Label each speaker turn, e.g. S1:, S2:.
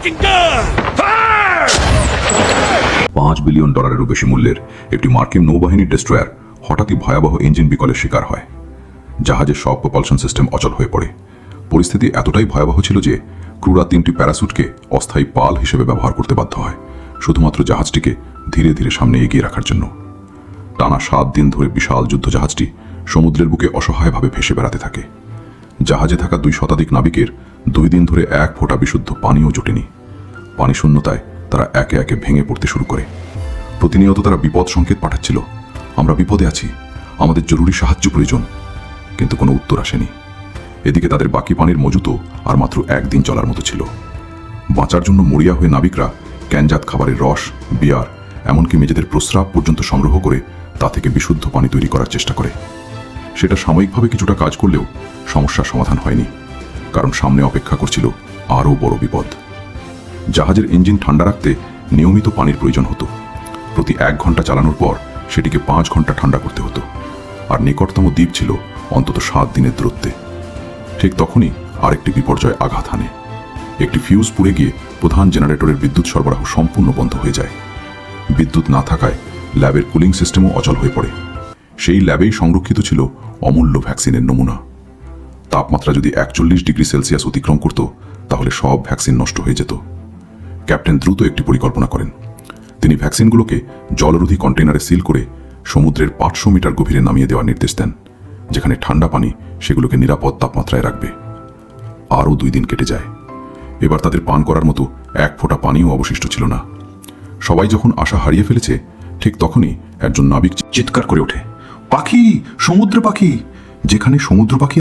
S1: $5 billion বেশি মূল্যের একটি মার্কিন নৌবাহিনীর ডেস্ট্রয়ার হঠাৎই ভয়াবহ ইঞ্জিন বিকলের শিকার হয়। জাহাজের সব প্রপালশন সিস্টেম অচল হয়ে পড়ে। পরিস্থিতি এতটাই ভয়াবহ ছিল যে ক্রুরা 3টি প্যারাসুটকে অস্থায়ী পাল হিসেবে ব্যবহার করতে বাধ্য হয়, শুধুমাত্র জাহাজটিকে ধীরে ধীরে সামনে এগিয়ে রাখার জন্য। টানা 7 দিন ধরে বিশাল যুদ্ধজাহাজটি সমুদ্রের বুকে অসহায়ভাবে ভেসে বেড়াতে থাকে। জাহাজে থাকা 2 শতাধিক নাবিকের 2 দিন ধরে এক ফোঁটা বিশুদ্ধ পানিও জোটেনি। পানি শূন্যতায় তারা একে একে ভেঙে পড়তে শুরু করে। প্রতিনিয়ত তারা বিপদ সংকেত পাঠাচ্ছিল, আমরা বিপদে আছি, আমাদের জরুরি সাহায্য প্রয়োজন, কিন্তু কোনো উত্তর আসেনি। এদিকে তাদের বাকি পানির মজুতও আর মাত্র 1 দিন চলার মতো ছিল। বাঁচার জন্য মরিয়া হয়ে নাবিকরা ক্যানজাত খাবারের রস, বিয়ার, এমনকি মেয়েদের প্রস্রাব পর্যন্ত সংগ্রহ করে তা থেকে বিশুদ্ধ পানি তৈরি করার চেষ্টা করে। সেটা সাময়িকভাবে কিছুটা কাজ করলেও সমস্যার সমাধান হয়নি, কারণ সামনে অপেক্ষা করছিল আরও বড় বিপদ। জাহাজের ইঞ্জিন ঠান্ডা রাখতে নিয়মিত পানির প্রয়োজন হতো। প্রতি 1 ঘন্টা চালানোর পর সেটিকে 5 ঘন্টা ঠান্ডা করতে হতো, আর নিকটতম দ্বীপ ছিল অন্তত 7 দিনের দূরত্বে। ঠিক তখনই আরেকটি বিপর্যয় আঘাত হানে। একটি ফিউজ পুড়ে গিয়ে প্রধান জেনারেটরের বিদ্যুৎ সরবরাহ সম্পূর্ণ বন্ধ হয়ে যায়। বিদ্যুৎ না থাকায় ল্যাবের কুলিং সিস্টেমও অচল হয়ে পড়ে। সেই ল্যাবেই সংরক্ষিত ছিল অমূল্য ভ্যাকসিনের নমুনা। তাপমাত্রা যদি 41 ডিগ্রি সেলসিয়াস অতিক্রম করত, তাহলে সব ভ্যাকসিন নষ্ট হয়ে যেত। ক্যাপ্টেন দ্রুত একটি পরিকল্পনা করেন। তিনি ভ্যাকসিনগুলোকে জলরোধী কন্টেইনারে সিল করে সমুদ্রের 500 মিটার গভীরে নামিয়ে দেওয়ার নির্দেশ দেন, যেখানে ঠান্ডা পানি সেগুলোকে নিরাপদ তাপমাত্রায় রাখবে। আরও 2 দিন কেটে যায়। এবার তাদের পান করার মতো 1 ফোঁটা পানিও অবশিষ্ট ছিল না। সবাই যখন আশা হারিয়ে ফেলেছে, ঠিক তখনই একজন নাবিক চিৎকার করে ওঠে, পাখি, সমুদ্র পাখি! যেখানে সমুদ্র পাখি